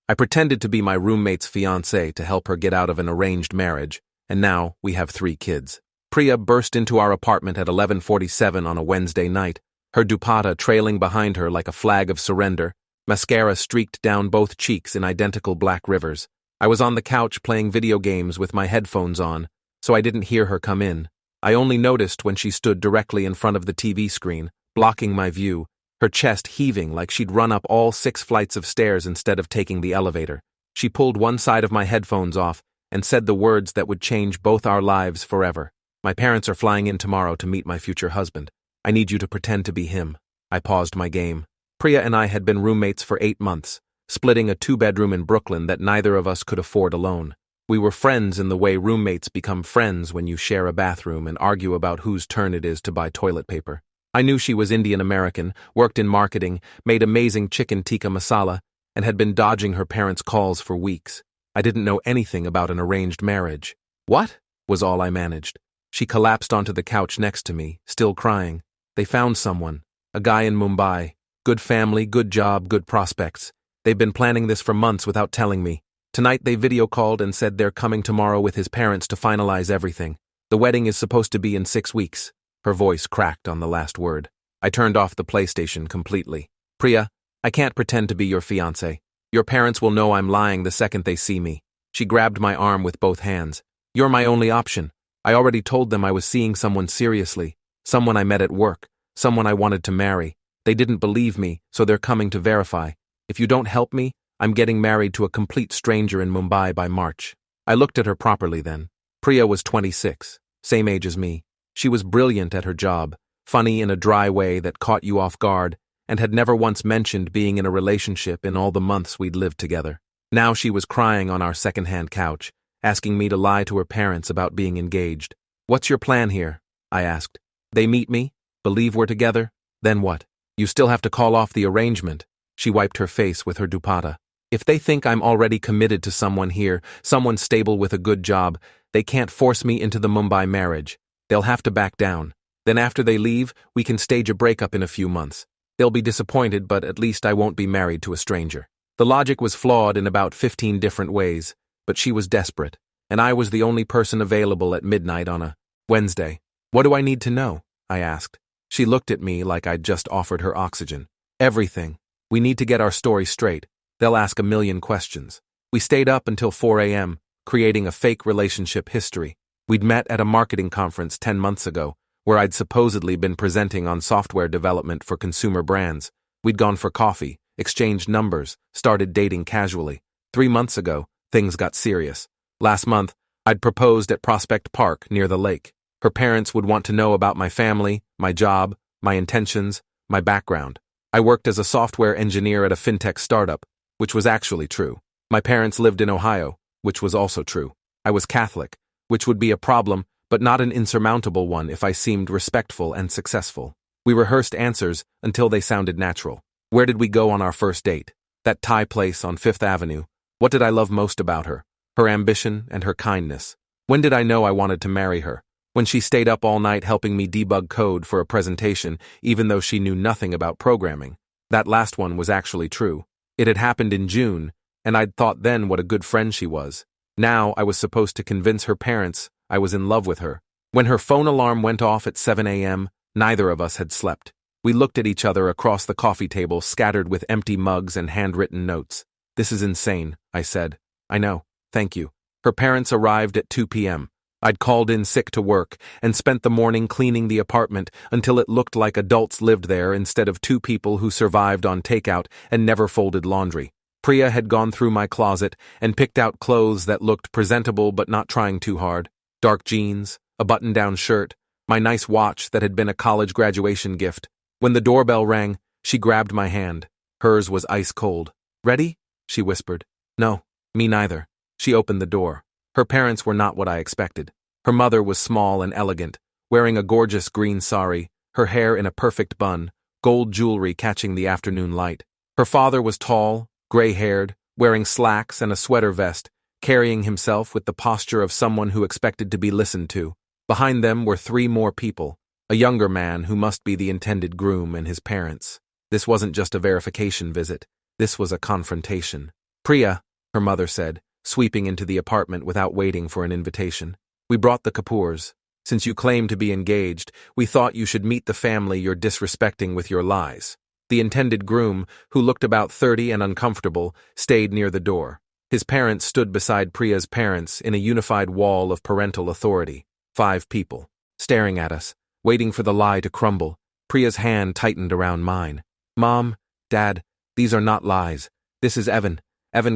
I pretended to be my roommate's fiancé to help her get out of an arranged marriage, and now we have 3 kids. Priya burst into our apartment at 11:47 on a Wednesday night, her dupatta trailing behind her like a flag of surrender, mascara streaked down both cheeks in identical black rivers. I was on the couch playing video games with my headphones on, so I didn't hear her come in. I only noticed when she stood directly in front of the TV screen, blocking my view, her chest heaving like she'd run up all 6 flights of stairs instead of taking the elevator. She pulled one side of my headphones off and said the words that would change both our lives forever. My parents are flying in tomorrow to meet my future husband. I need you to pretend to be him. I paused my game. Priya and I had been roommates for 8 months, splitting a 2-bedroom in Brooklyn that neither of us could afford alone. We were friends in the way roommates become friends when you share a bathroom and argue about whose turn it is to buy toilet paper. I knew she was Indian American, worked in marketing, made amazing chicken tikka masala, and had been dodging her parents' calls for weeks. I didn't know anything about an arranged marriage. "What?" was all I managed. She collapsed onto the couch next to me, still crying. They found someone, a guy in Mumbai. Good family, good job, good prospects. They've been planning this for months without telling me. Tonight they video called and said they're coming tomorrow with his parents to finalize everything. The wedding is supposed to be in 6 weeks. Her voice cracked on the last word. I turned off the PlayStation completely. "Priya, I can't pretend to be your fiancé. Your parents will know I'm lying the second they see me." She grabbed my arm with both hands. "You're my only option. I already told them I was seeing someone seriously, someone I met at work, someone I wanted to marry. They didn't believe me, so they're coming to verify. If you don't help me, I'm getting married to a complete stranger in Mumbai by March." I looked at her properly then. Priya was 26, same age as me. She was brilliant at her job, funny in a dry way that caught you off guard, and had never once mentioned being in a relationship in all the months we'd lived together. Now she was crying on our second-hand couch, asking me to lie to her parents about being engaged. "What's your plan here?" I asked. "They meet me, believe we're together, then what? You still have to call off the arrangement." She wiped her face with her dupatta. "If they think I'm already committed to someone here, someone stable with a good job, they can't force me into the Mumbai marriage. They'll have to back down. Then after they leave, we can stage a breakup in a few months. They'll be disappointed, but at least I won't be married to a stranger." The logic was flawed in about 15 different ways, but she was desperate, and I was the only person available at midnight on a Wednesday. "What do I need to know?" I asked. She looked at me like I'd just offered her oxygen. "Everything. We need to get our story straight. They'll ask a million questions." We stayed up until 4 a.m., creating a fake relationship history. We'd met at a marketing conference 10 months ago, where I'd supposedly been presenting on software development for consumer brands. We'd gone for coffee, exchanged numbers, started dating casually. 3 months ago, things got serious. Last month, I'd proposed at Prospect Park near the lake. Her parents would want to know about my family, my job, my intentions, my background. I worked as a software engineer at a fintech startup, which was actually true. My parents lived in Ohio, which was also true. I was Catholic, which would be a problem, but not an insurmountable one if I seemed respectful and successful. We rehearsed answers until they sounded natural. Where did we go on our first date? That Thai place on 5th Avenue. What did I love most about her? Her ambition and her kindness. When did I know I wanted to marry her? When she stayed up all night helping me debug code for a presentation, even though she knew nothing about programming. That last one was actually true. It had happened in June, and I'd thought then what a good friend she was. Now I was supposed to convince her parents I was in love with her. When her phone alarm went off at 7 a.m., neither of us had slept. We looked at each other across the coffee table scattered with empty mugs and handwritten notes. "This is insane," I said. "I know, thank you." Her parents arrived at 2 p.m. I'd called in sick to work and spent the morning cleaning the apartment until it looked like adults lived there instead of 2 people who survived on takeout and never folded laundry. Priya had gone through my closet and picked out clothes that looked presentable but not trying too hard. Dark jeans, a button-down shirt, my nice watch that had been a college graduation gift. When the doorbell rang, she grabbed my hand. Hers was ice cold. "Ready?" she whispered. "No, me neither." She opened the door. Her parents were not what I expected. Her mother was small and elegant, wearing a gorgeous green sari, her hair in a perfect bun, gold jewelry catching the afternoon light. Her father was tall, gray-haired, wearing slacks and a sweater vest, carrying himself with the posture of someone who expected to be listened to. Behind them were 3 more people, a younger man who must be the intended groom and his parents. This wasn't just a verification visit. This was a confrontation. Priya, her mother said, sweeping into the apartment without waiting for an invitation. We brought the Kapoors. Since you claim to be engaged, we thought you should meet the family you're disrespecting with your lies. The intended groom, who looked about 30 and uncomfortable, stayed near the door. His parents stood beside Priya's parents in a unified wall of parental authority. 5 people, staring at us, waiting for the lie to crumble. Priya's hand tightened around mine. Mom, Dad, these are not lies. This is Evan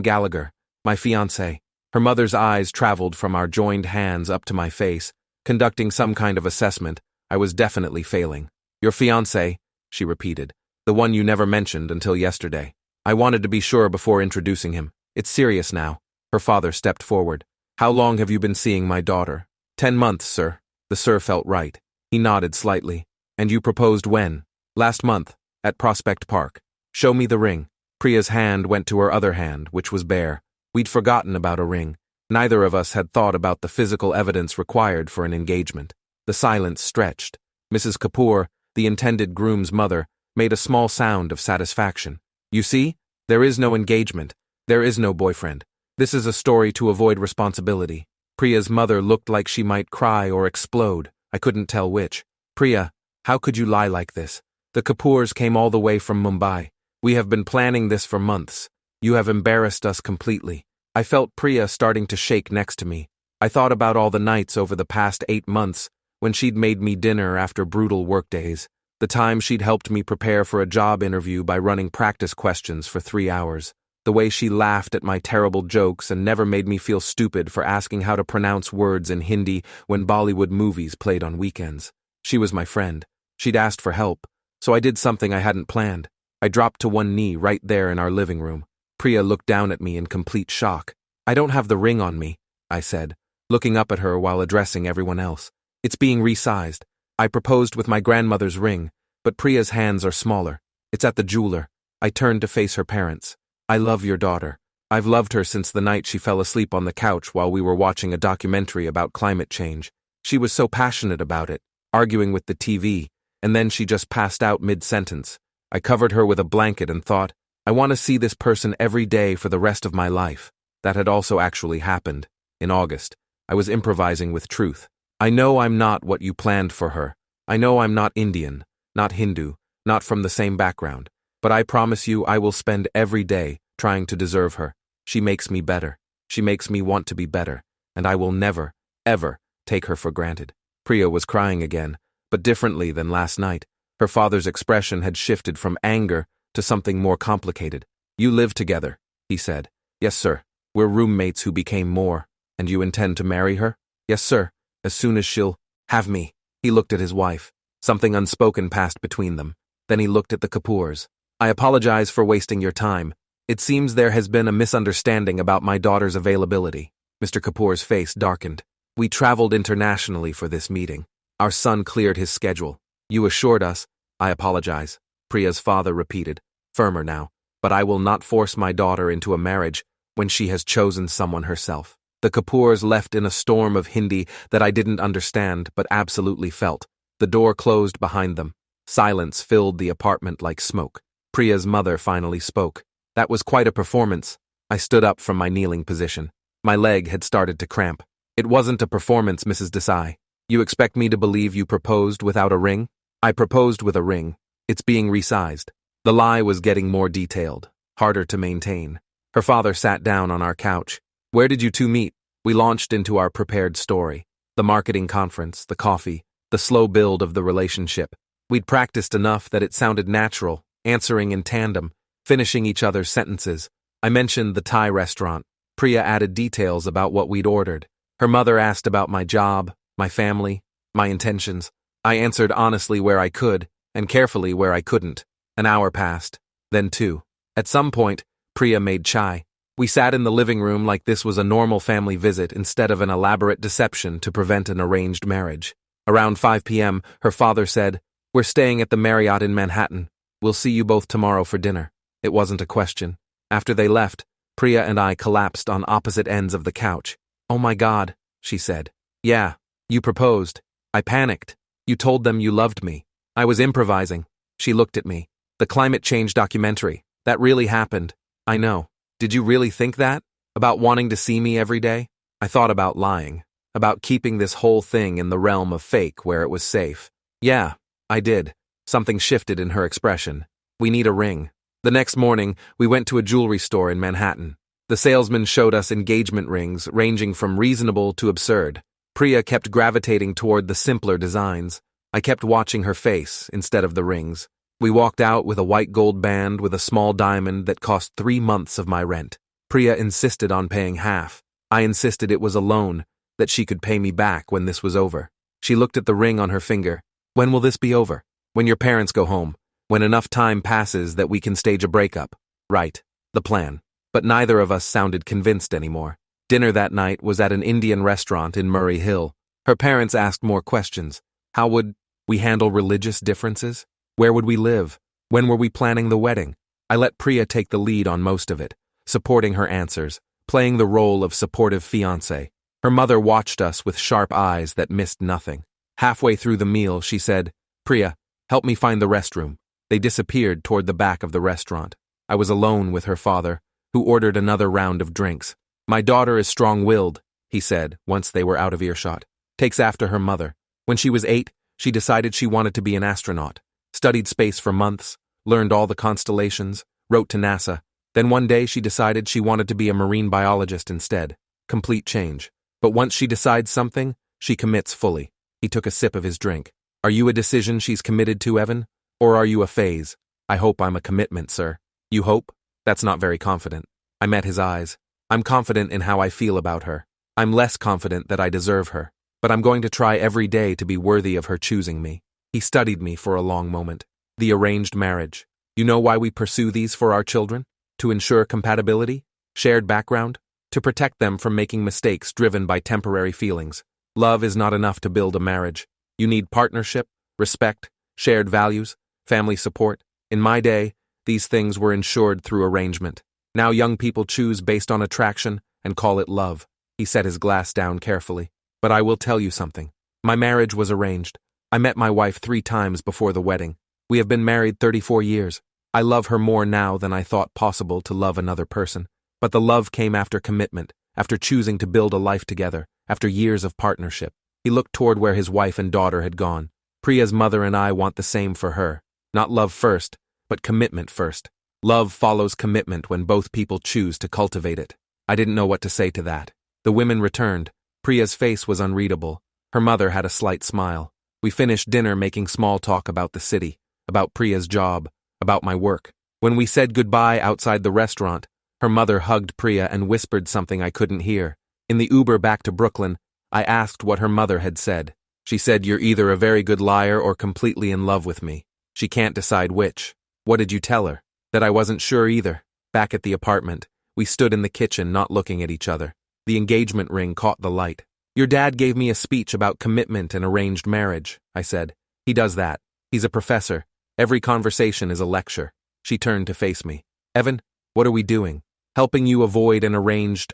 Gallagher, my fiancé. Her mother's eyes traveled from our joined hands up to my face. Conducting some kind of assessment, I was definitely failing. Your fiancé, she repeated. The one you never mentioned until yesterday. I wanted to be sure before introducing him. It's serious now. Her father stepped forward. How long have you been seeing my daughter? 10 months, sir. The sir felt right. He nodded slightly. And you proposed when? Last month, at Prospect Park. Show me the ring. Priya's hand went to her other hand, which was bare. We'd forgotten about a ring. Neither of us had thought about the physical evidence required for an engagement. The silence stretched. Mrs. Kapoor, the intended groom's mother, made a small sound of satisfaction. You see, there is no engagement. There is no boyfriend. This is a story to avoid responsibility. Priya's mother looked like she might cry or explode. I couldn't tell which. Priya, how could you lie like this? The Kapoors came all the way from Mumbai. We have been planning this for months. You have embarrassed us completely. I felt Priya starting to shake next to me. I thought about all the nights over the past 8 months when she'd made me dinner after brutal workdays. The time she'd helped me prepare for a job interview by running practice questions for 3 hours. The way she laughed at my terrible jokes and never made me feel stupid for asking how to pronounce words in Hindi when Bollywood movies played on weekends. She was my friend. She'd asked for help, so I did something I hadn't planned. I dropped to one knee right there in our living room. Priya looked down at me in complete shock. I don't have the ring on me, I said, looking up at her while addressing everyone else. It's being resized. I proposed with my grandmother's ring, but Priya's hands are smaller. It's at the jeweler. I turned to face her parents. I love your daughter. I've loved her since the night she fell asleep on the couch while we were watching a documentary about climate change. She was so passionate about it, arguing with the TV, and then she just passed out mid-sentence. I covered her with a blanket and thought, I want to see this person every day for the rest of my life. That had also actually happened. In August, I was improvising with truth. I know I'm not what you planned for her. I know I'm not Indian, not Hindu, not from the same background. But I promise you I will spend every day trying to deserve her. She makes me better. She makes me want to be better. And I will never, ever take her for granted. Priya was crying again, but differently than last night. Her father's expression had shifted from anger to something more complicated. You live together, he said. Yes, sir. We're roommates who became more. And you intend to marry her? Yes, sir. As soon as she'll have me. He looked at his wife. Something unspoken passed between them. Then he looked at the Kapoors. I apologize for wasting your time. It seems there has been a misunderstanding about my daughter's availability. Mr. Kapoor's face darkened. We traveled internationally for this meeting. Our son cleared his schedule. You assured us. I apologize. Priya's father repeated, firmer now. But I will not force my daughter into a marriage when she has chosen someone herself. The Kapoors left in a storm of Hindi that I didn't understand but absolutely felt. The door closed behind them. Silence filled the apartment like smoke. Priya's mother finally spoke. That was quite a performance. I stood up from my kneeling position. My leg had started to cramp. It wasn't a performance, Mrs. Desai. You expect me to believe you proposed without a ring? I proposed with a ring. It's being resized. The lie was getting more detailed, harder to maintain. Her father sat down on our couch. Where did you two meet? We launched into our prepared story. The marketing conference, the coffee, the slow build of the relationship. We'd practiced enough that it sounded natural, answering in tandem, finishing each other's sentences. I mentioned the Thai restaurant. Priya added details about what we'd ordered. Her mother asked about my job, my family, my intentions. I answered honestly where I could, and carefully where I couldn't. An hour passed, then 2. At some point, Priya made chai. We sat in the living room like this was a normal family visit instead of an elaborate deception to prevent an arranged marriage. Around 5 p.m., her father said, We're staying at the Marriott in Manhattan. We'll see you both tomorrow for dinner. It wasn't a question. After they left, Priya and I collapsed on opposite ends of the couch. Oh my God, she said. Yeah, you proposed. I panicked. You told them you loved me. I was improvising. She looked at me. The climate change documentary. That really happened. I know. Did you really think that? About wanting to see me every day? I thought about lying. About keeping this whole thing in the realm of fake where it was safe. Yeah, I did. Something shifted in her expression. We need a ring. The next morning, we went to a jewelry store in Manhattan. The salesman showed us engagement rings ranging from reasonable to absurd. Priya kept gravitating toward the simpler designs. I kept watching her face instead of the rings. We walked out with a white gold band with a small diamond that cost 3 months of my rent. Priya insisted on paying half. I insisted it was a loan, that she could pay me back when this was over. She looked at the ring on her finger. When will this be over? When your parents go home. When enough time passes that we can stage a breakup. Right. The plan. But neither of us sounded convinced anymore. Dinner that night was at an Indian restaurant in Murray Hill. Her parents asked more questions. How would we handle religious differences? Where would we live? When were we planning the wedding? I let Priya take the lead on most of it, supporting her answers, playing the role of supportive fiancé. Her mother watched us with sharp eyes that missed nothing. Halfway through the meal, she said, "Priya, help me find the restroom." They disappeared toward the back of the restaurant. I was alone with her father, who ordered another round of drinks. "My daughter is strong-willed," he said, once they were out of earshot. "Takes after her mother. When she was 8, she decided she wanted to be an astronaut. Studied space for months, learned all the constellations, wrote to NASA. Then one day she decided she wanted to be a marine biologist instead. Complete change. But once she decides something, she commits fully." He took a sip of his drink. "Are you a decision she's committed to, Evan? Or are you a phase?" "I hope I'm a commitment, sir." "You hope? That's not very confident." I met his eyes. "I'm confident in how I feel about her. I'm less confident that I deserve her. But I'm going to try every day to be worthy of her choosing me." He studied me for a long moment. "The arranged marriage. You know why we pursue these for our children? To ensure compatibility? Shared background? To protect them from making mistakes driven by temporary feelings. Love is not enough to build a marriage. You need partnership, respect, shared values, family support. In my day, these things were ensured through arrangement. Now young people choose based on attraction and call it love." He set his glass down carefully. "But I will tell you something. My marriage was arranged. I met my wife 3 times before the wedding. We have been married 34 years. I love her more now than I thought possible to love another person. But the love came after commitment, after choosing to build a life together, after years of partnership." He looked toward where his wife and daughter had gone. "Priya's mother and I want the same for her. Not love first, but commitment first. Love follows commitment when both people choose to cultivate it." I didn't know what to say to that. The women returned. Priya's face was unreadable. Her mother had a slight smile. We finished dinner making small talk about the city, about Priya's job, about my work. When we said goodbye outside the restaurant, her mother hugged Priya and whispered something I couldn't hear. In the Uber back to Brooklyn, I asked what her mother had said. She said, "You're either a very good liar or completely in love with me. She can't decide which." "What did you tell her?" "That I wasn't sure either." Back at the apartment, we stood in the kitchen not looking at each other. The engagement ring caught the light. "Your dad gave me a speech about commitment and arranged marriage," I said. "He does that. He's a professor. Every conversation is a lecture." She turned to face me. "Evan, what are we doing? Helping you avoid an arranged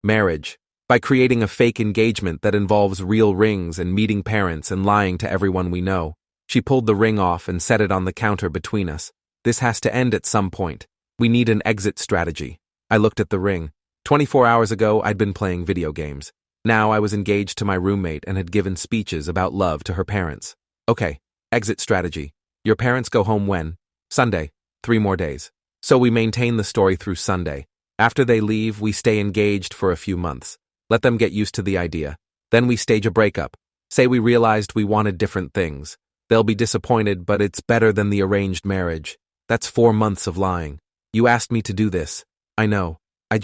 marriage by creating a fake engagement that involves real rings and meeting parents and lying to everyone we know." She pulled the ring off and set it on the counter between us. "This has to end at some point. We need an exit strategy." I looked at the ring. 24 hours ago, I'd been playing video games. Now I was engaged to my roommate and had given speeches about love to her parents. "Okay, exit strategy. Your parents go home when?" "Sunday. 3 more days." So we maintain the story through Sunday. After they leave, we stay engaged for a few months. Let them get used to the idea. Then we stage a breakup. Say we realized we wanted different things. They'll be disappointed, but it's better than the arranged marriage. That's 4 months of lying. You asked me to do this. I know. I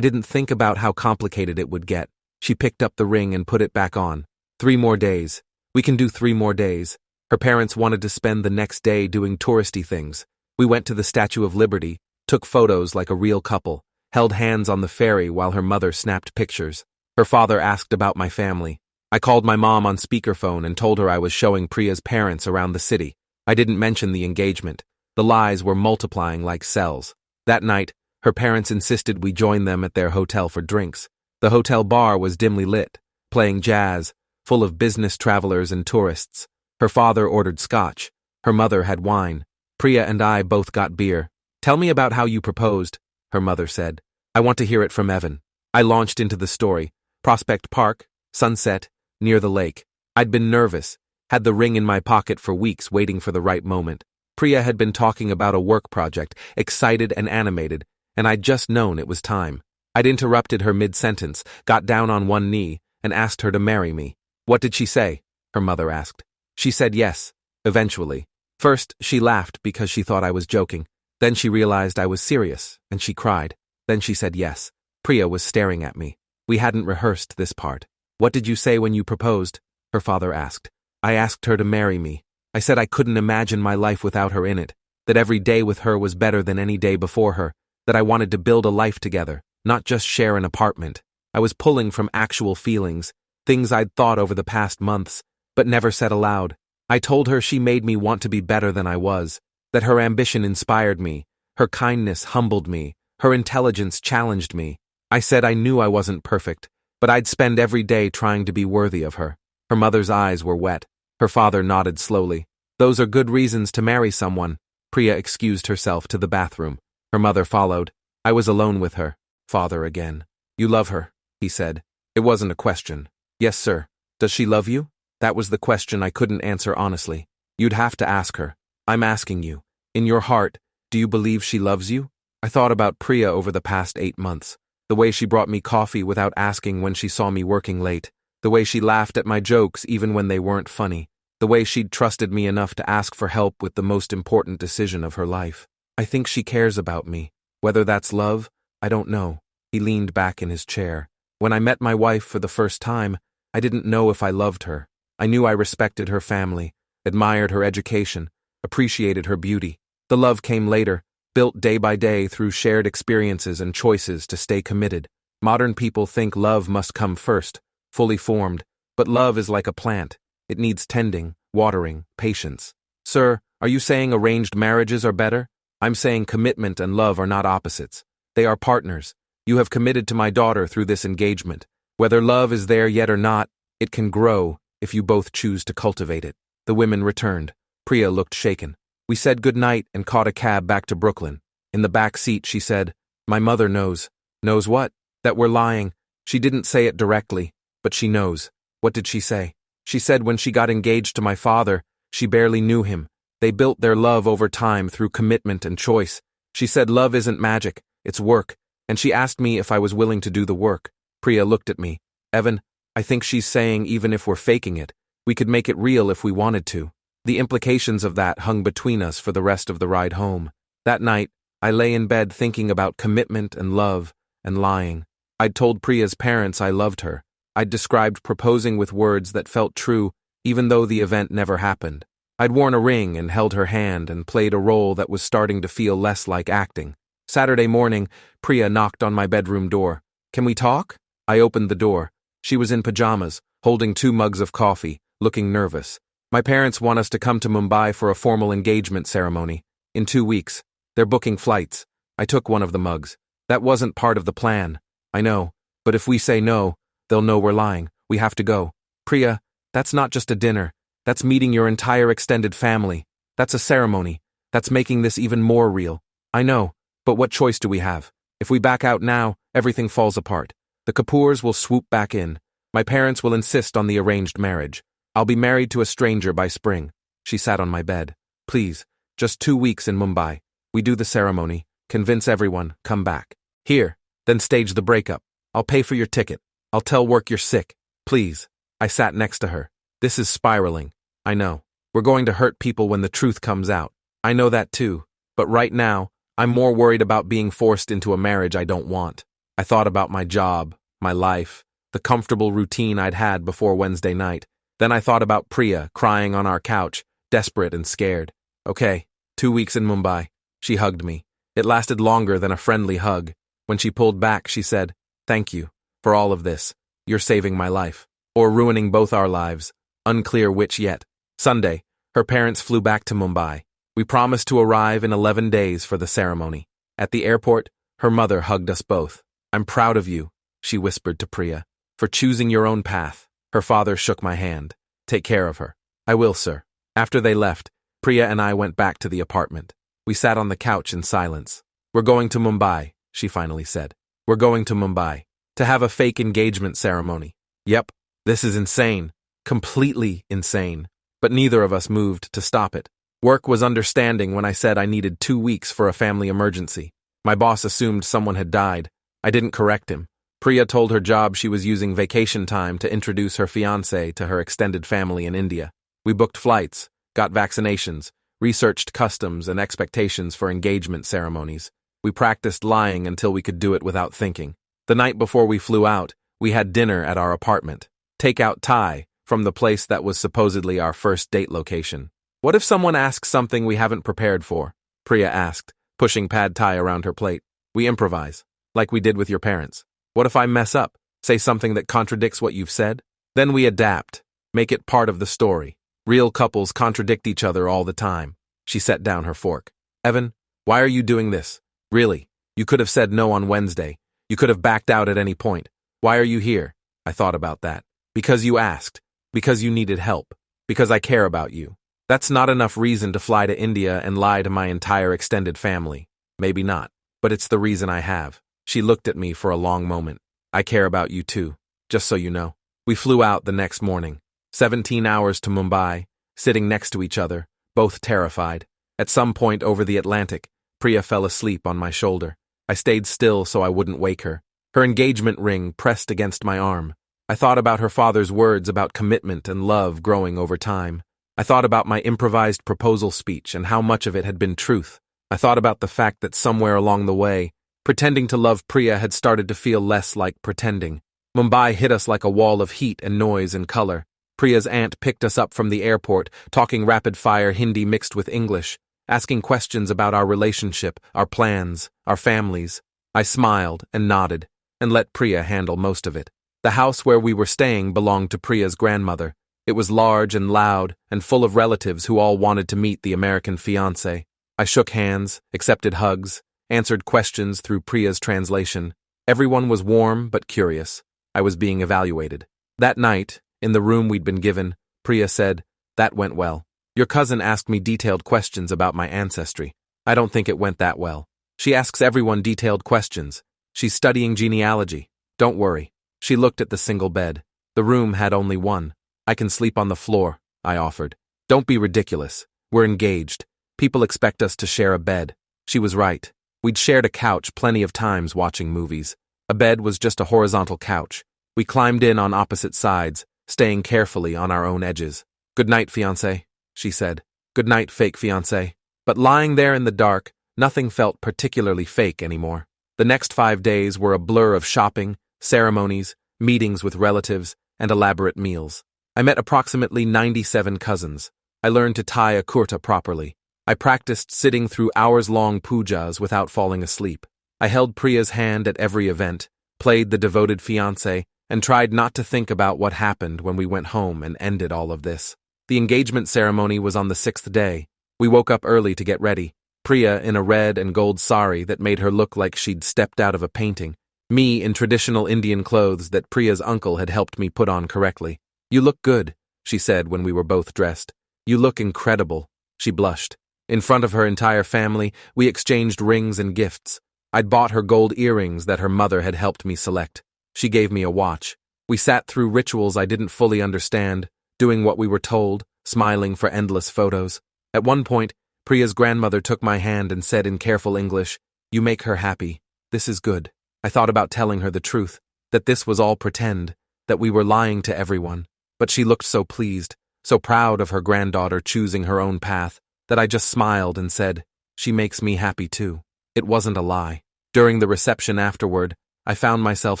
didn't think about how complicated it would get. She picked up the ring and put it back on. 3 more days. We can do 3 more days. Her parents wanted to spend the next day doing touristy things. We went to the Statue of Liberty, took photos like a real couple, held hands on the ferry while her mother snapped pictures. Her father asked about my family. I called my mom on speakerphone and told her I was showing Priya's parents around the city. I didn't mention the engagement. The lies were multiplying like cells. That night, her parents insisted we join them at their hotel for drinks. The hotel bar was dimly lit, playing jazz, full of business travelers and tourists. Her father ordered scotch. Her mother had wine. Priya and I both got beer. "Tell me about how you proposed." her mother said. I want to hear it from Evan. I launched into the story. Prospect Park, sunset, near the lake. I'd been nervous, had the ring in my pocket for weeks waiting for the right moment. Priya had been talking about a work project, excited and animated, and I'd just known it was time. I'd interrupted her mid-sentence, got down on one knee, and asked her to marry me. What did she say? Her mother asked. She said yes, eventually. First, she laughed because she thought I was joking. Then she realized I was serious, and she cried. Then she said yes. Priya was staring at me. We hadn't rehearsed this part. What did you say when you proposed? Her father asked. I asked her to marry me. I said I couldn't imagine my life without her in it, that every day with her was better than any day before her, that I wanted to build a life together, not just share an apartment. I was pulling from actual feelings, things I'd thought over the past months, but never said aloud. I told her she made me want to be better than I was, that her ambition inspired me, her kindness humbled me, her intelligence challenged me. I said I knew I wasn't perfect, but I'd spend every day trying to be worthy of her. Her mother's eyes were wet. Her father nodded slowly. Those are good reasons to marry someone. Priya excused herself to the bathroom. Her mother followed. I was alone with her. Father again. You love her, he said. It wasn't a question. Yes, sir. Does she love you? That was the question I couldn't answer honestly. You'd have to ask her. I'm asking you. In your heart, do you believe she loves you? I thought about Priya over the past 8 months. The way she brought me coffee without asking when she saw me working late. The way she laughed at my jokes even when they weren't funny. The way she'd trusted me enough to ask for help with the most important decision of her life. I think she cares about me. Whether that's love, I don't know. He leaned back in his chair. When I met my wife for the first time, I didn't know if I loved her. I knew I respected her family, admired her education, appreciated her beauty. The love came later, built day by day through shared experiences and choices to stay committed. Modern people think love must come first, fully formed, but love is like a plant. It needs tending, watering, patience. Sir, are you saying arranged marriages are better? I'm saying commitment and love are not opposites. They are partners. You have committed to my daughter through this engagement. Whether love is there yet or not, it can grow if you both choose to cultivate it. The women returned. Priya looked shaken. We said goodnight and caught a cab back to Brooklyn. In the back seat, she said, My mother knows. Knows what? That we're lying. She didn't say it directly, but she knows. What did she say? She said when she got engaged to my father, she barely knew him. They built their love over time through commitment and choice. She said love isn't magic, it's work, and she asked me if I was willing to do the work. Priya looked at me. Evan, I think she's saying even if we're faking it, we could make it real if we wanted to. The implications of that hung between us for the rest of the ride home. That night, I lay in bed thinking about commitment and love and lying. I'd told Priya's parents I loved her. I'd described proposing with words that felt true, even though the event never happened. I'd worn a ring and held her hand and played a role that was starting to feel less like acting. Saturday morning, Priya knocked on my bedroom door. Can we talk? I opened the door. She was in pajamas, holding 2 mugs of coffee, looking nervous. My parents want us to come to Mumbai for a formal engagement ceremony. In 2 weeks. They're booking flights. I took one of the mugs. That wasn't part of the plan. I know. But if we say no, they'll know we're lying. We have to go. Priya, that's not just a dinner. That's meeting your entire extended family. That's a ceremony. That's making this even more real. I know, but what choice do we have? If we back out now, everything falls apart. The Kapoors will swoop back in. My parents will insist on the arranged marriage. I'll be married to a stranger by spring. She sat on my bed. Please, just 2 weeks in Mumbai. We do the ceremony, convince everyone, come back. Here, then stage the breakup. I'll pay for your ticket. I'll tell work you're sick. Please. I sat next to her. This is spiraling. I know. We're going to hurt people when the truth comes out. I know that too. But right now, I'm more worried about being forced into a marriage I don't want. I thought about my job, my life, the comfortable routine I'd had before Wednesday night. Then I thought about Priya crying on our couch, desperate and scared. Okay, 2 weeks in Mumbai. She hugged me. It lasted longer than a friendly hug. When she pulled back, she said, Thank you for all of this. You're saving my life. Or ruining both our lives. Unclear which yet. Sunday, her parents flew back to Mumbai. We promised to arrive in 11 days for the ceremony. At the airport, her mother hugged us both. I'm proud of you, she whispered to Priya, for choosing your own path. Her father shook my hand. Take care of her. I will, sir. After they left, Priya and I went back to the apartment. We sat on the couch in silence. We're going to Mumbai, she finally said. We're going to Mumbai. To have a fake engagement ceremony. Yep, this is insane. Completely insane. But neither of us moved to stop it. Work was understanding when I said I needed 2 weeks for a family emergency. My boss assumed someone had died. I didn't correct him. Priya told her job she was using vacation time to introduce her fiancé to her extended family in India. We booked flights, got vaccinations, researched customs and expectations for engagement ceremonies. We practiced lying until we could do it without thinking. The night before we flew out, we had dinner at our apartment. Take-out Thai from the place that was supposedly our first date location. What if someone asks something we haven't prepared for? Priya asked, pushing pad thai around her plate. We improvise, like we did with your parents. What if I mess up, say something that contradicts what you've said? Then we adapt, make it part of the story. Real couples contradict each other all the time. She set down her fork. Evan, why are you doing this? Really, you could have said no on Wednesday. You could have backed out at any point. Why are you here? I thought about that. Because you asked. Because you needed help. Because I care about you. That's not enough reason to fly to India and lie to my entire extended family. Maybe not, but it's the reason I have. She looked at me for a long moment. I care about you too, just so you know. We flew out the next morning. 17 hours to Mumbai, sitting next to each other, both terrified. At some point over the Atlantic, Priya fell asleep on my shoulder. I stayed still so I wouldn't wake her. Her engagement ring pressed against my arm. I thought about her father's words about commitment and love growing over time. I thought about my improvised proposal speech and how much of it had been truth. I thought about the fact that somewhere along the way, pretending to love Priya had started to feel less like pretending. Mumbai hit us like a wall of heat and noise and color. Priya's aunt picked us up from the airport, talking rapid-fire Hindi mixed with English, asking questions about our relationship, our plans, our families. I smiled and nodded, and let Priya handle most of it. The house where we were staying belonged to Priya's grandmother. It was large and loud and full of relatives who all wanted to meet the American fiancé. I shook hands, accepted hugs, answered questions through Priya's translation. Everyone was warm but curious. I was being evaluated. That night, in the room we'd been given, Priya said, "That went well. Your cousin asked me detailed questions about my ancestry. I don't think it went that well. She asks everyone detailed questions. She's studying genealogy. Don't worry." She looked at the single bed. The room had only one. "I can sleep on the floor," I offered. "Don't be ridiculous. We're engaged. People expect us to share a bed." She was right. We'd shared a couch plenty of times watching movies. A bed was just a horizontal couch. We climbed in on opposite sides, staying carefully on our own edges. "Good night, fiancé," she said. "Good night, fake fiancé." But lying there in the dark, nothing felt particularly fake anymore. The next 5 days were a blur of shopping, ceremonies, meetings with relatives, and elaborate meals. I met approximately 97 cousins. I learned to tie a kurta properly. I practiced sitting through hours-long pujas without falling asleep. I held Priya's hand at every event, played the devoted fiancé, and tried not to think about what happened when we went home and ended all of this. The engagement ceremony was on the 6th day. We woke up early to get ready. Priya in a red and gold sari that made her look like she'd stepped out of a painting. Me in traditional Indian clothes that Priya's uncle had helped me put on correctly. "You look good," she said when we were both dressed. "You look incredible." She blushed. In front of her entire family, we exchanged rings and gifts. I'd bought her gold earrings that her mother had helped me select. She gave me a watch. We sat through rituals I didn't fully understand, doing what we were told, smiling for endless photos. At one point, Priya's grandmother took my hand and said in careful English, "You make her happy. This is good." I thought about telling her the truth, that this was all pretend, that we were lying to everyone. But she looked so pleased, so proud of her granddaughter choosing her own path, that I just smiled and said, "She makes me happy too." It wasn't a lie. During the reception afterward, I found myself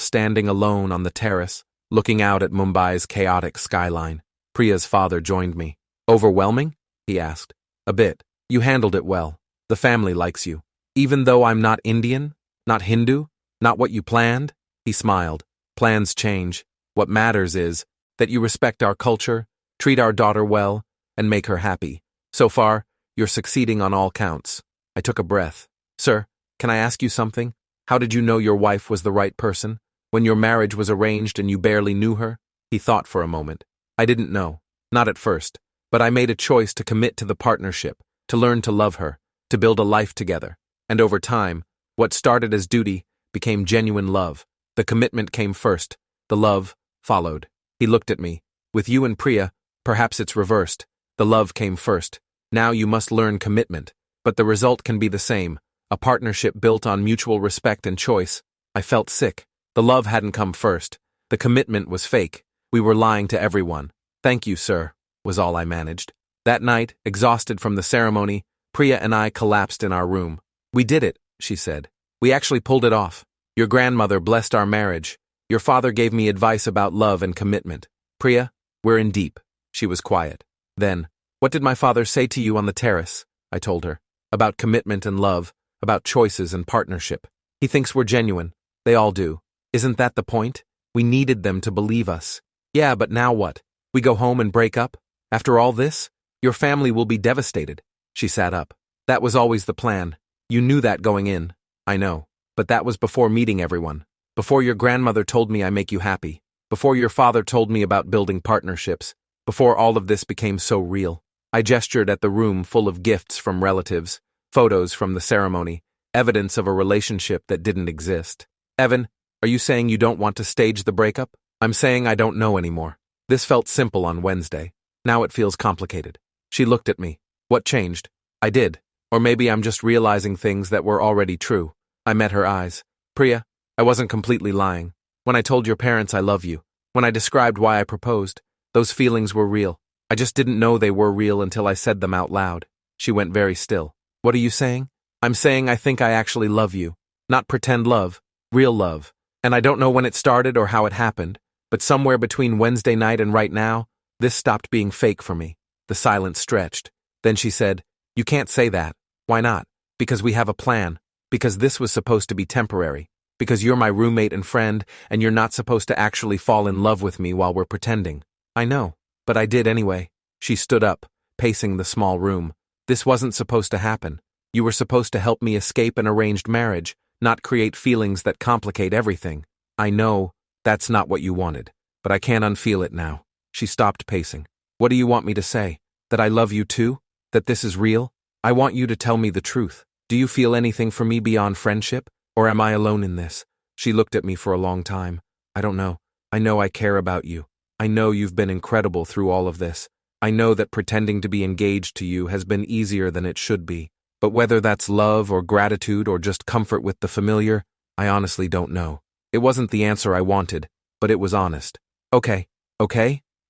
standing alone on the terrace, looking out at Mumbai's chaotic skyline. Priya's father joined me. "Overwhelming?" he asked. "A bit. You handled it well. The family likes you. Even though I'm not Indian, not Hindu, not what you planned?" He smiled. "Plans change. What matters is that you respect our culture, treat our daughter well, and make her happy. So far, you're succeeding on all counts." I took a breath. "Sir, can I ask you something? How did you know your wife was the right person? When your marriage was arranged and you barely knew her?" He thought for a moment. "I didn't know. Not at first. But I made a choice to commit to the partnership, to learn to love her, to build a life together. And over time, What started as duty became genuine love. The commitment came first. The love followed. He looked at me. With you and Priya, perhaps it's reversed. The love came first. Now you must learn commitment. But the result can be the same. A partnership built on mutual respect and choice. I felt sick. The love hadn't come first. The commitment was fake. We were lying to everyone. "Thank you, sir," was all I managed. That night, exhausted from the ceremony, Priya and I collapsed in our room. "We did it," she said. "We actually pulled it off. Your grandmother blessed our marriage. Your father gave me advice about love and commitment. Priya, we're in deep." She was quiet. Then, "What did my father say to you on the terrace?" I told her. "About commitment and love, about choices and partnership. He thinks we're genuine. They all do. Isn't that the point? We needed them to believe us." "Yeah, but now what? We go home and break up? After all this? Your family will be devastated." She sat up. "That was always the plan. You knew that going in." "I know. But that was before meeting everyone. Before your grandmother told me I make you happy. Before your father told me about building partnerships. Before all of this became so real." I gestured at the room full of gifts from relatives, photos from the ceremony, evidence of a relationship that didn't exist. "Evan, are you saying you don't want to stage the breakup?" "I'm saying I don't know anymore. This felt simple on Wednesday. Now it feels complicated." She looked at me. "What changed?" "I did. Or maybe I'm just realizing things that were already true." I met her eyes. "Priya, I wasn't completely lying. When I told your parents I love you, when I described why I proposed, those feelings were real. I just didn't know they were real until I said them out loud." She went very still. "What are you saying?" "I'm saying I think I actually love you. Not pretend love, real love. And I don't know when it started or how it happened, but somewhere between Wednesday night and right now, this stopped being fake for me." The silence stretched. Then she said, "You can't say that." "Why not?" "Because we have a plan. Because this was supposed to be temporary. Because you're my roommate and friend, and you're not supposed to actually fall in love with me while we're pretending." "I know. But I did anyway." She stood up, pacing the small room. "This wasn't supposed to happen. You were supposed to help me escape an arranged marriage, not create feelings that complicate everything. I know that's not what you wanted, but I can't unfeel it now." She stopped pacing. "What do you want me to say? That I love you too? That this is real? I want you to tell me the truth. Do you feel anything for me beyond friendship? Or am I alone in this?" She looked at me for a long time. "I don't know. I know I care about you. I know you've been incredible through all of this. I know that pretending to be engaged to you has been easier than it should be. But whether that's love or gratitude or just comfort with the familiar, I honestly don't know." It wasn't the answer I wanted, but it was honest. Okay,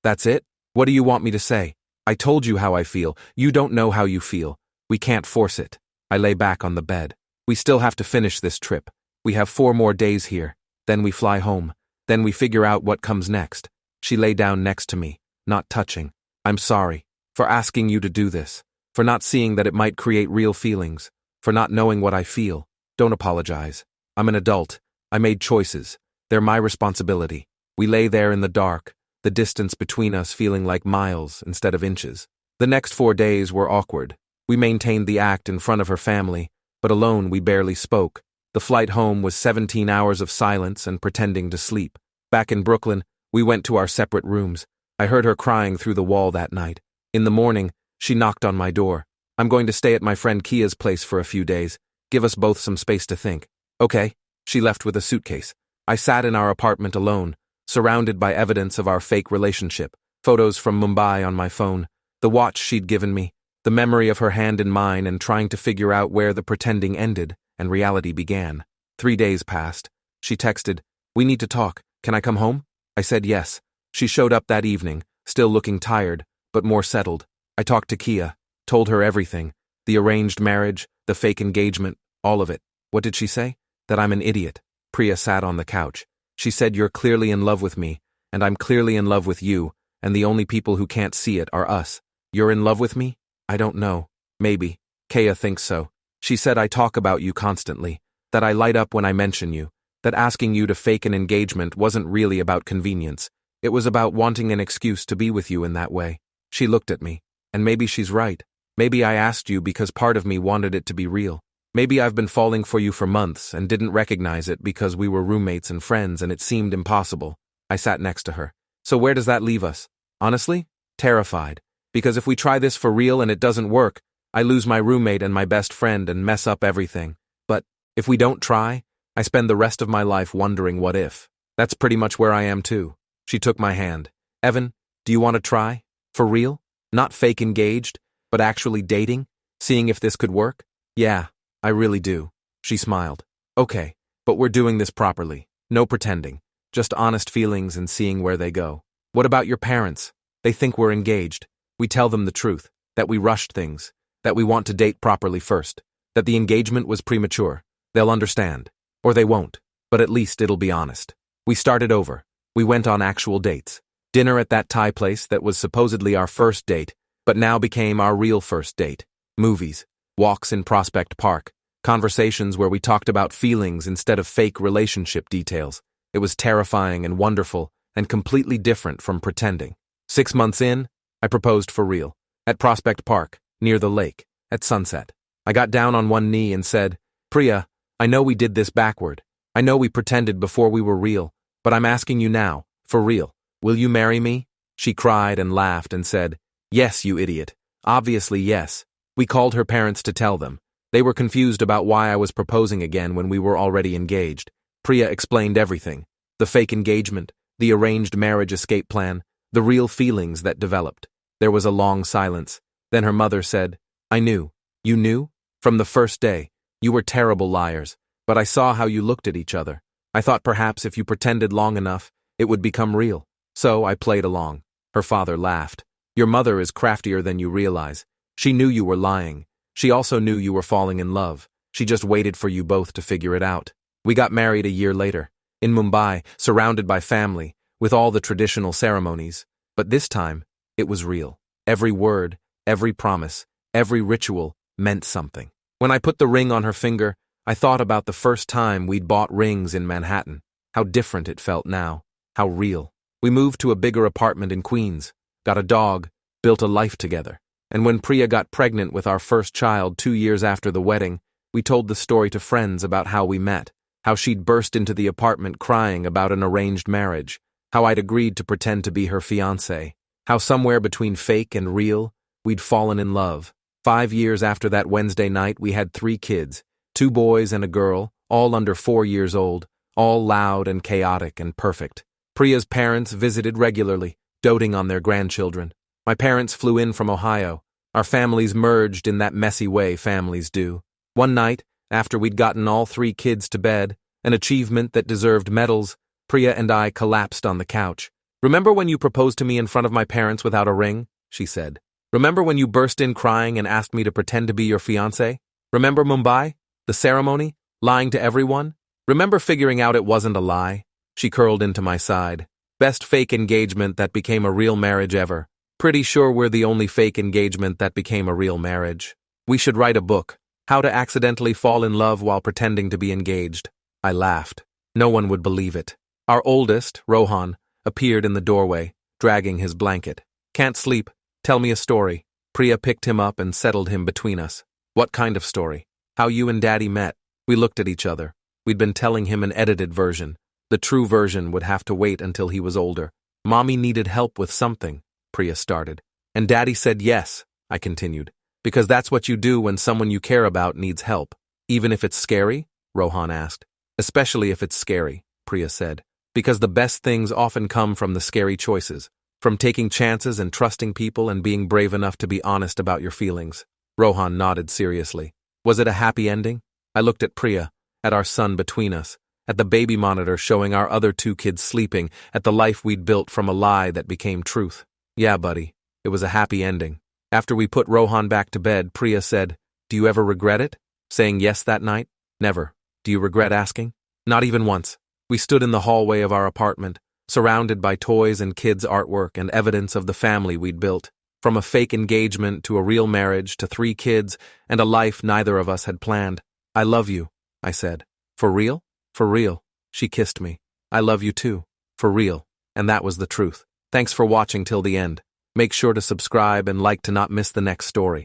that's it? What do you want me to say? I told you how I feel. You don't know how you feel. We can't force it." I lay back on the bed. "We still have to finish this trip. We have 4 more days here. Then we fly home. Then we figure out what comes next." She lay down next to me, not touching. "I'm sorry for asking you to do this, for not seeing that it might create real feelings, for not knowing what I feel. Don't apologize. I'm an adult. I made choices. They're my responsibility." We lay there in the dark, the distance between us feeling like miles instead of inches. The next 4 days were awkward. We maintained the act in front of her family, but alone we barely spoke. The flight home was 17 hours of silence and pretending to sleep. Back in Brooklyn, we went to our separate rooms. I heard her crying through the wall that night. In the morning, she knocked on my door. "I'm going to stay at my friend Kia's place for a few days. Give us both some space to think." "Okay." She left with a suitcase. I sat in our apartment alone, surrounded by evidence of our fake relationship, photos from Mumbai on my phone, the watch she'd given me, the memory of her hand in mine, and trying to figure out where the pretending ended and reality began. 3 days passed. She texted, "We need to talk. Can I come home?" I said yes. She showed up that evening, still looking tired, but more settled. I talked to Kia, told her everything, the arranged marriage, the fake engagement, all of it. What did she say? That I'm an idiot. Priya sat on the couch. She said, "You're clearly in love with me, and I'm clearly in love with you, and the only people who can't see it are us." "You're in love with me?" "I don't know. Maybe. Kaya thinks so. She said I talk about you constantly, that I light up when I mention you, that asking you to fake an engagement wasn't really about convenience. It was about wanting an excuse to be with you in that way." She looked at me. And maybe she's right. Maybe I asked you because part of me wanted it to be real. Maybe I've been falling for you for months and didn't recognize it because we were roommates and friends and it seemed impossible. I sat next to her. "So where does that leave us?" "Honestly, terrified. Because if we try this for real and it doesn't work, I lose my roommate and my best friend and mess up everything. But If we don't try, I spend the rest of my life wondering what if. That's pretty much where I am too. She took my hand. Evan, do you want to try? For real? Not fake engaged, but actually dating? Seeing if this could work? Yeah, I really do. She smiled. Okay, but we're doing this properly. No pretending. Just honest feelings and seeing where they go. What about your parents? They think we're engaged. We tell them the truth, that we rushed things, that we want to date properly first, that the engagement was premature. They'll understand. Or they won't, but at least it'll be honest. We started over. We went on actual dates. Dinner at that Thai place that was supposedly our first date, but now became our real first date. Movies, walks in Prospect Park, conversations where we talked about feelings instead of fake relationship details. It was terrifying and wonderful and completely different from pretending. 6 months in, I proposed for real. At Prospect Park, near the lake, at sunset. I got down on one knee and said, Priya, I know we did this backward. I know we pretended before we were real, but I'm asking you now, for real. Will you marry me? She cried and laughed and said, Yes, you idiot. Obviously, yes. We called her parents to tell them. They were confused about why I was proposing again when we were already engaged. Priya explained everything. The fake engagement, the arranged marriage escape plan, the real feelings that developed. There was a long silence. Then her mother said, I knew. You knew? From the first day. You were terrible liars, but I saw how you looked at each other. I thought perhaps if you pretended long enough, it would become real. So I played along. Her father laughed. Your mother is craftier than you realize. She knew you were lying. She also knew you were falling in love. She just waited for you both to figure it out. We got married a year later, in Mumbai, surrounded by family, with all the traditional ceremonies. But this time, it was real. Every word, every promise, every ritual meant something. When I put the ring on her finger, I thought about the first time we'd bought rings in Manhattan. How different it felt now. How real. We moved to a bigger apartment in Queens, got a dog, built a life together. And when Priya got pregnant with our first child 2 years after the wedding, we told the story to friends about how we met, how she'd burst into the apartment crying about an arranged marriage, how I'd agreed to pretend to be her fiancé, how somewhere between fake and real, we'd fallen in love. 5 years after that Wednesday night, we had 3 kids, 2 boys and a girl, all under 4 years old, all loud and chaotic and perfect. Priya's parents visited regularly, doting on their grandchildren. My parents flew in from Ohio. Our families merged in that messy way families do. One night, after we'd gotten all 3 kids to bed, an achievement that deserved medals, Priya and I collapsed on the couch. Remember when you proposed to me in front of my parents without a ring? She said. Remember when you burst in crying and asked me to pretend to be your fiancé? Remember Mumbai? The ceremony? Lying to everyone? Remember figuring out it wasn't a lie? She curled into my side. Best fake engagement that became a real marriage ever. Pretty sure we're the only fake engagement that became a real marriage. We should write a book. How to accidentally fall in love while pretending to be engaged. I laughed. No one would believe it. Our oldest, Rohan, appeared in the doorway, dragging his blanket. Can't sleep. Tell me a story. Priya picked him up and settled him between us. What kind of story? How you and Daddy met. We looked at each other. We'd been telling him an edited version. The true version would have to wait until he was older. Mommy needed help with something, Priya started. And Daddy said yes, I continued. Because that's what you do when someone you care about needs help. Even if it's scary? Rohan asked. Especially if it's scary, Priya said. Because the best things often come from the scary choices. From taking chances and trusting people and being brave enough to be honest about your feelings. Rohan nodded seriously. Was it a happy ending? I looked at Priya, at our son between us, at the baby monitor showing our other 2 kids sleeping, at the life we'd built from a lie that became truth. Yeah, buddy, it was a happy ending. After we put Rohan back to bed, Priya said, Do you ever regret it? Saying yes that night? Never. Do you regret asking? Not even once. We stood in the hallway of our apartment, surrounded by toys and kids' artwork and evidence of the family we'd built. From a fake engagement to a real marriage to 3 kids and a life neither of us had planned. I love you, I said. For real? For real. She kissed me. I love you too. For real. And that was the truth. Thanks for watching till the end. Make sure to subscribe and like to not miss the next story.